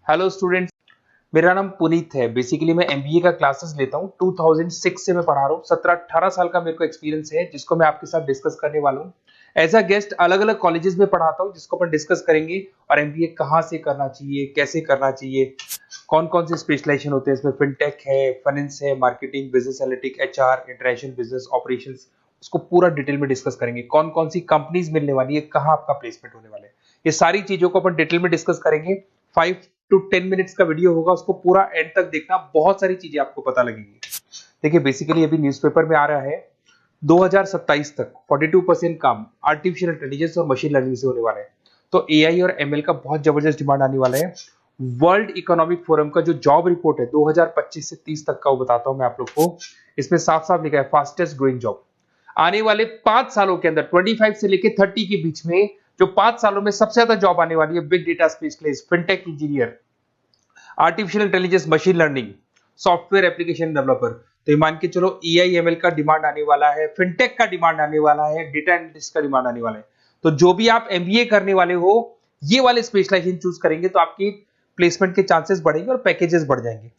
Hello students, मेरा नाम पुनीत है। बेसिकली मैं एमबीए का क्लासेस लेता हूँ। 2006 से मैं पढ़ा रहा हूँ। 17-18 साल का मेरे को एक्सपीरियंस है, जिसको मैं आपके साथ डिस्कस करने वाला हूँ। एज अ गेस्ट अलग अलग कॉलेजेस में पढ़ाता हूँ, जिसको अपन डिस्कस करेंगे। और एमबीए कहाँ से करना चाहिए, कैसे करना चाहिए, कौन कौन से स्पेशलाइजेशन होते हैं इसमें। फिनटेक है, फाइनेंस है, marketing, business analytic, HR, international business operations, उसको पूरा डिटेल में डिस्कस करेंगे। कौन कौन सी कंपनीज मिलने वाली है, कहाँ आपका प्लेसमेंट होने वाला है, ये सारी चीजों को अपन डिटेल में डिस्कस करेंगे। 5 to 10 मिनट्स का वीडियो होगा, उसको पूरा एंड तक देखना, बहुत सारी चीजें आपको पता लगेंगी। देखिए बेसिकली अभी न्यूज़पेपर में आ रहा है 2027 तक 42% काम आर्टिफिशियल इंटेलिजेंस और मशीन लर्निंग से होने वाला है। तो एआई और एमएल का बहुत जबरदस्त डिमांड आने वाला है। वर्ल्ड इकोनॉमिक फोरम का जो जॉब रिपोर्ट है 2025 से 30 तक का, वो बताता हूं मैं आप लोग को। इसमें साफ साफ लिखा है फास्टेस्ट ग्रोइंग जॉब। आने वाले 5 सालों के अंदर 25 से लेकर 30 के बीच में जो 5 सालों में सबसे ज्यादा जॉब आने वाली है, big data specialist, fintech engineer, artificial intelligence, machine learning, software application developer. तो ये मान के चलो एआईएमएल का डिमांड आने वाला है, फिनटेक का डिमांड आने वाला है, डेटा एनालिटिक्स का डिमांड आने वाला है। तो जो भी आप एमबीए करने वाले हो, ये वाले स्पेशलाइजेशन चूज करेंगे तो आपकी प्लेसमेंट के चांसेस बढ़ेंगे और पैकेजेस बढ़ जाएंगे।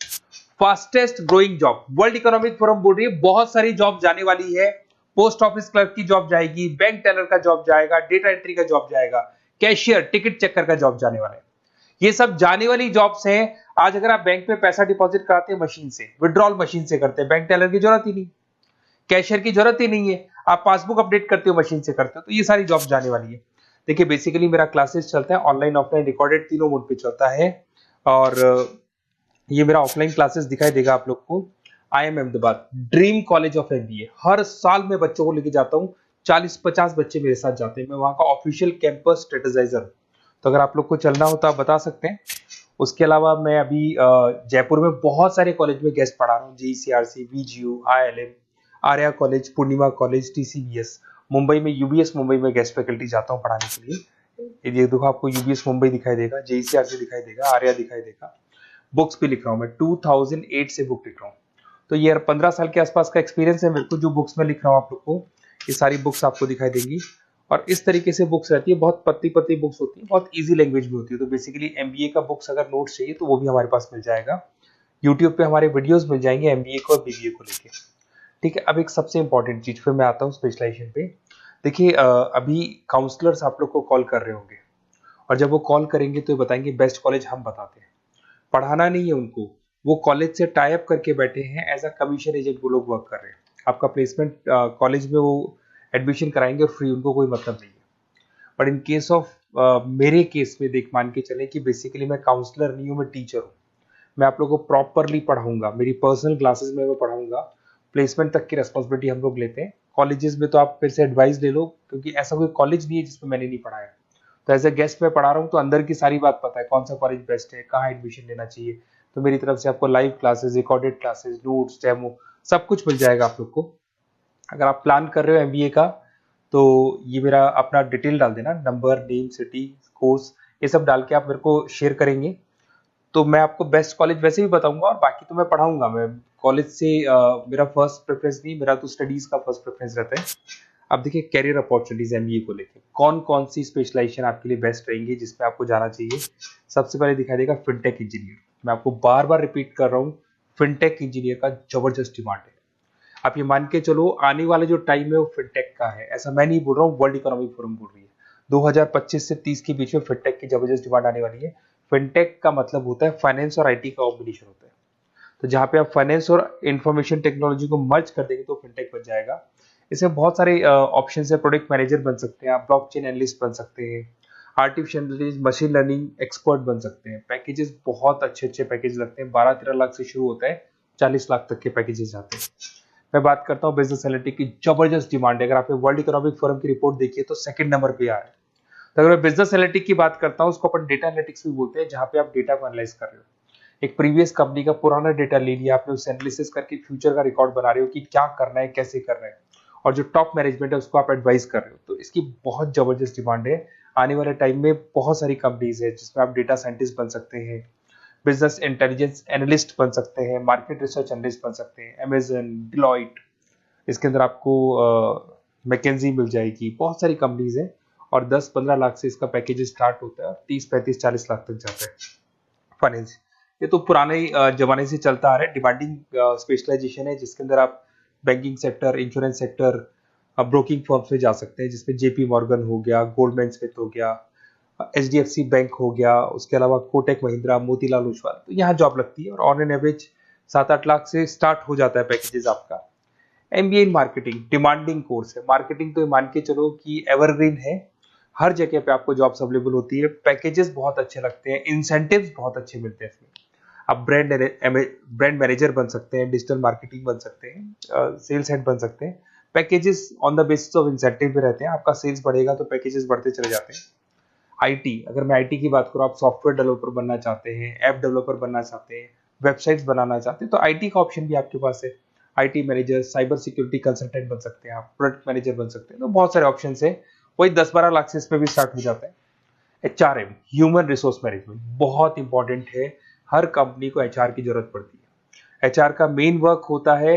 Fastest growing job, world economic forum बोल रही है बहुत सारी जॉब जाने वाली है। पोस्ट ऑफिस क्लर्क की जॉब जाएगी, बैंक टेलर का जॉब जाएगा, डेटा एंट्री का जॉब जाएगा, कैशियर, टिकट चेकर का जॉब जाने वाला है। ये सब जाने वाली जॉब्स हैं। आज अगर आप बैंक में पैसा डिपॉजिट कराते हैं मशीन से, विड्रॉल मशीन से करते हैं, बैंक टेलर की जरूरत ही नहीं, कैशियर की जरूरत ही नहीं है। आप पासबुक अपडेट करते हो मशीन से करते हो, तो ये सारी जॉब जाने वाली है। देखिए बेसिकली मेरा क्लासेस चलता है ऑनलाइन ऑफलाइन रिकॉर्डेड, तीनों मोड पे चलता है। और ये मेरा ऑफलाइन क्लासेस दिखाई देगा आप लोग को। I am Ahmedabad, dream college of MBA. हर साल मैं बच्चों को लेके जाता हूँ, 40-50 बच्चे मेरे साथ जाते हैं। मैं वहाँ का ऑफिशियल कैंपस स्ट्रेटेजाइजर हूँ। तो अगर आप लोग को चलना हो तो आप बता सकते हैं। उसके अलावा मैं अभी जयपुर में बहुत सारे कॉलेज में गेस्ट पढ़ा रहा हूँ। जीसीआरसी, वीजीयू, आईएलएम, आर्या कॉलेज, पूर्णिमा कॉलेज, टीसीबीएस। मुंबई में यूबीएस मुंबई में गेस्ट फैकल्टी जाता हूँ पढ़ाने के लिए। ये देखो आपको यूबीएस मुंबई दिखाई देगा, जेईसीआरसी दिखाई देगा, आर्या दिखाई देगा। बुक्स भी लिख रहा हूँ मैं, 2008 से बुक लिख रहा हूँ। तो ये 15 साल के आसपास का एक्सपीरियंस है मेरे को। जो बुक्स में लिख रहा हूँ आप लोग को, ये सारी बुक्स आपको दिखाई देंगी। और इस तरीके से बुक्स रहती है, बहुत पतली पतली बुक्स होती है, बहुत इजी लैंग्वेज में होती है। तो बेसिकली एमबीए का बुक्स अगर नोट्स चाहिए तो वो भी हमारे पास मिल जाएगा। यूट्यूब पे हमारे वीडियोस मिल जाएंगे एमबीए को और बीबीए को लेके। ठीक है, अब एक सबसे इंपॉर्टेंट चीज फिर मैं आता हूँ स्पेशलाइजेशन पे। देखिए अभी काउंसलर्स आप लोग को कॉल कर रहे होंगे, और जब वो कॉल करेंगे तो ये बताएंगे बेस्ट कॉलेज हम बताते हैं। पढ़ाना नहीं है उनको, वो कॉलेज से टाई अप करके बैठे हैं, एज अ कमीशन एजेंट वो लोग वर्क कर रहे हैं। आपका प्लेसमेंट कॉलेज में वो एडमिशन कराएंगे और फ्री, उनको कोई मतलब नहीं है। बट इन केस ऑफ मेरे केस में देख मान के चले कि बेसिकली मैं काउंसलर नहीं हूँ, मैं टीचर हूँ। मैं आप लोगों को प्रॉपरली पढ़ाऊंगा, मेरी पर्सनल क्लासेस में मैं पढ़ाऊंगा। प्लेसमेंट तक की रिस्पॉन्सिबिलिटी हम लोग लेते हैं। कॉलेजेस में तो आप फिर से एडवाइस ले लो, क्योंकि ऐसा कोई कॉलेज नहीं है जिसमें मैंने नहीं पढ़ाया। तो एज ए गेस्ट मैं पढ़ा रहा हूँ, तो अंदर की सारी बात पता है, कौन सा कॉलेज बेस्ट है, कहाँ एडमिशन लेना चाहिए। तो मेरी तरफ से आपको live classes, recorded classes, notes, demo, सब कुछ मिल जाएगा आप लोग को। अगर आप प्लान कर रहे हो एमबीए का, तो ये मेरा अपना डिटेल डाल देना, नंबर, नेम, सिटी, कोर्स, ये सब डाल के आप मेरे को शेयर करेंगे। तो मैं आपको बेस्ट कॉलेज वैसे भी बताऊंगा, और बाकी तो मैं पढ़ाऊंगा। मैं कॉलेज से मेरा फर्स्ट प्रेफरेंस नहीं, मेरा तो स्टडीज का फर्स्ट प्रेफरेंस रहता है। अब देखिए कैरियर अपॉर्चुनिटीज एमबीए को लेके कौन कौन सी स्पेशलाइजेशन आपके लिए बेस्ट रहेंगी, जिसमें आपको जाना चाहिए। सबसे पहले दिखाई देगा फिनटेक इंजीनियर। मैं आपको बार बार रिपीट कर रहा हूँ, फिनटेक इंजीनियर का जबरदस्त डिमांड है। आप ये मान के चलो आने वाला जो टाइम है वो फिनटेक का है। ऐसा मैं नहीं बोल रहा हूँ, वर्ल्ड इकोनॉमिक फोरम बोल रही है। 2025 से 30 के बीच में फिनटेक की जबरदस्त डिमांड आने वाली है। फिनटेक का मतलब होता है फाइनेंस और आईटी का कॉम्बिनेशन होता है। तो जहां पे आप फाइनेंस और इंफॉर्मेशन टेक्नोलॉजी को मर्ज कर देंगे तो फिनटेक बन जाएगा। इसमें बहुत सारे ऑप्शन है। प्रोडक्ट मैनेजर बन सकते हैं आप, ब्लॉकचेन एनालिस्ट बन सकते हैं, artificial intelligence, machine learning expert बन सकते हैं। पैकेजेस बहुत अच्छे अच्छे पैकेज लगते हैं, 12-13 लाख से शुरू होता है, 40 लाख तक के पैकेजेस जाते हैं। मैं बात करता हूँ बिजनेस एनालिटिक्स की, जबरदस्त डिमांड है। अगर आपने वर्ल्ड इकोनॉमिक फोरम की रिपोर्ट देखी है तो सेकंड नंबर पे आ रहा है। तो अगर मैं बिजनेस एनालिटिक्स की बात करता हूँ, उसको अपन डेटा एनालिटिक्स भी बोलते हैं, जहां पे आप डेटा को एनालाइज कर रहे हो। एक प्रीवियस कंपनी का पुराना डेटा ले लिया आपने, उसे एनालिसिस करके फ्यूचर का रिकॉर्ड बना रहे हो कि क्या करना है, कैसे करना है, और जो टॉप मैनेजमेंट है उसको आप एडवाइस कर रहे हो। तो इसकी बहुत जबरदस्त डिमांड है। आने वाले टाइम में बहुत सारी कंपनीज है जिसमें आप डेटा साइंटिस्ट बन सकते हैं, बिजनेस इंटेलिजेंस एनालिस्ट बन सकते हैं, मार्केट रिसर्च एनालिस्ट बन सकते हैं, अमेजन, डिलॉइट, इसके अंदर आपको मैकेंजी मिल जाएगी। बहुत सारी कंपनीज है, और 10-15 लाख से इसका पैकेज स्टार्ट होता है और 30-35-40 लाख तक जाता है। फाइनेंस, ये तो पुराने जमाने से चलता आ रहा है। डिमांडिंग स्पेशलाइजेशन है जिसके अंदर आप banking sector, insurance sector, broking firms में जा सकते हैं, जिसमें जेपी मॉर्गन हो गया, गोल्डमैन स्मिथ हो गया, एचडीएफसी बैंक हो गया, उसके अलावा कोटक महिंद्रा, मोतीलाल ओसवाल, तो यहाँ जॉब लगती है और ऑन एन एवरेज 7-8 लाख से स्टार्ट हो जाता है पैकेजेस आपका। MBA in marketing demanding course है। मार्केटिंग तो ये मान के चलो कि एवरग्रीन है, हर जगह पे आपको जॉब्स अवेलेबल होती है, पैकेजेस बहुत अच्छे लगते हैं, इंसेंटिव्स बहुत अच्छे मिलते हैं इसमें। आप ब्रांड मैनेजर बन सकते हैं, डिजिटल मार्केटिंग बन सकते हैं, सेल्स हेड बन सकते हैं। Packages on the basis of incentive पे रहते हैं, आपका सेल्स बढ़ेगा तो पैकेजेस बढ़ते चले जाते हैं। आईटी, अगर मैं आईटी की बात करूँ, आप सॉफ्टवेयर डेवलपर बनना चाहते हैं, ऐप डेवलपर बनना चाहते हैं, वेबसाइट्स बनाना चाहते हैं, तो आईटी का ऑप्शन भी आपके पास है। IT manager, cyber security consultant बन सकते हैं आप, प्रोडक्ट मैनेजर बन सकते हैं, तो बहुत सारे ऑप्शन है। वही 10-12 लाख से इसमें भी स्टार्ट हो जाता है। एचआरएम, ह्यूमन रिसोर्स मैनेजमेंट, बहुत इंपॉर्टेंट है। हर कंपनी को एचआर की जरूरत पड़ती है। एचआर का मेन वर्क होता है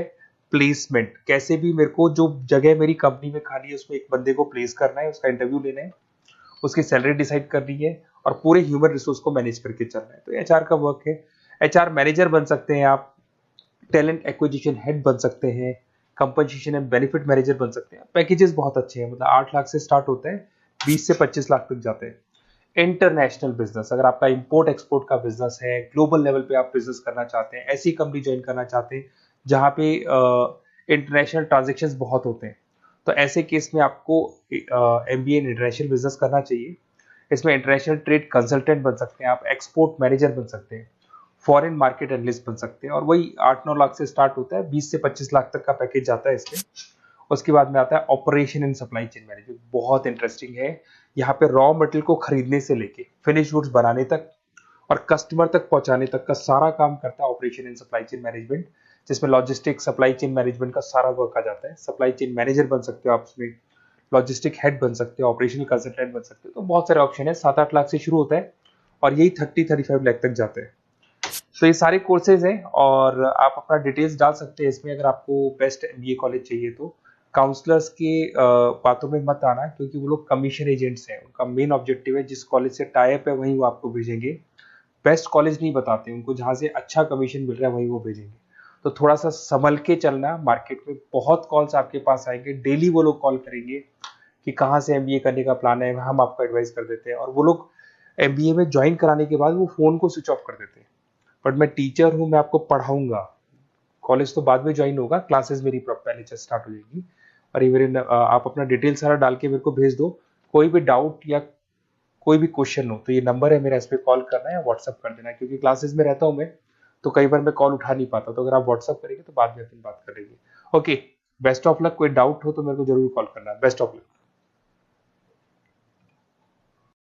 प्लेसमेंट, कैसे भी मेरे को जो जगह मेरी कंपनी में खाली है उसमें एक बंदे को प्लेस करना है, उसका इंटरव्यू लेना है, उसकी सैलरी डिसाइड करनी है और पूरे ह्यूमन रिसोर्स को मैनेज करके चलना है, तो एचआर का वर्क है। एचआर मैनेजर बन सकते हैं आप, टैलेंट एक्विजिशन हेड बन सकते हैं, कंपनसेशन एंड बेनिफिट मैनेजर बन सकते हैं। पैकेजेस बहुत अच्छे हैं, मतलब 8 लाख से स्टार्ट होते हैं, 20 से 25 लाख तक जाते हैं। इंटरनेशनल बिजनेस, अगर आपका इंपोर्ट एक्सपोर्ट का बिजनेस है, ग्लोबल लेवल पे आप बिजनेस करना चाहते हैं, ऐसी कंपनी ज्वाइन करना चाहते हैं जहां पे इंटरनेशनल ट्रांजेक्शन बहुत होते हैं, तो ऐसे केस में आपको एमबीए इन इंटरनेशनल बिजनेस करना चाहिए। इसमें इंटरनेशनल ट्रेड कंसल्टेंट बन सकते हैं आप, एक्सपोर्ट मैनेजर बन सकते हैं, फॉरेन मार्केट एनालिस्ट बन सकते हैं, और वही 8-9 लाख से स्टार्ट होता है, 20 से 25 लाख तक का पैकेज जाता है इसमें। उसके बाद में आता है operation and supply chain management, बहुत इंटरेस्टिंग है। यहाँ पे रॉ मटेरियल को खरीदने से लेके फिनिश गुड्स बनाने तक और कस्टमर तक पहुंचाने तक का सारा काम करता है operation and supply chain management, जिसमें लॉजिस्टिक सप्लाई चेन मैनेजमेंट का सारा वर्क आ जाता है। सप्लाई चेन मैनेजर बन सकते हो आप उसमें, लॉजिस्टिक हेड बन सकते हो, ऑपरेशनल कंसल्टेंट बन सकते हो, तो बहुत सारे ऑप्शन है। 7-8 लाख से शुरू होता है और यही 30-35 लाख तक जाते हैं। तो ये सारे कोर्सेज हैं और आप अपना डिटेल्स डाल सकते हैं इसमें। अगर आपको बेस्ट एमबीए कॉलेज चाहिए तो काउंसलर्स के बातों में मत आना, क्योंकि वो लोग कमीशन एजेंट्स हैं। उनका मेन ऑब्जेक्टिव है जिस कॉलेज से टाई अप है वहीं वो आपको भेजेंगे, बेस्ट कॉलेज नहीं बताते उनको, जहां से अच्छा कमीशन मिल रहा है वहीं वो भेजेंगे। तो थोड़ा सा संभल के चलना, मार्केट में बहुत कॉल्स आपके पास आएंगे, डेली वो लोग कॉल करेंगे कि कहाँ से एमबीए करने का प्लान है, हम आपको एडवाइस कर देते हैं, और वो लोग एमबीए में ज्वाइन कराने के बाद वो फोन को स्विच ऑफ कर देते हैं। बट मैं टीचर हूँ, मैं आपको पढ़ाऊंगा, कॉलेज तो बाद में ज्वाइन होगा, क्लासेस मेरी पहले से स्टार्ट हो जाएगी। और ये मेरे आप अपना डिटेल सारा डाल के मेरे को भेज दो। कोई भी डाउट या कोई भी क्वेश्चन हो तो ये नंबर है मेरा, इस पे कॉल करना है या व्हाट्सअप कर देना है, क्योंकि क्लासेस में रहता हूँ मैं, तो कई बार मैं कॉल उठा नहीं पाता, तो अगर आप व्हाट्सअप करेंगे तो बाद में अपन बात कर लेंगे। Okay, best of luck. कोई डाउट हो तो मेरे को जरूर कॉल करना। Best of luck.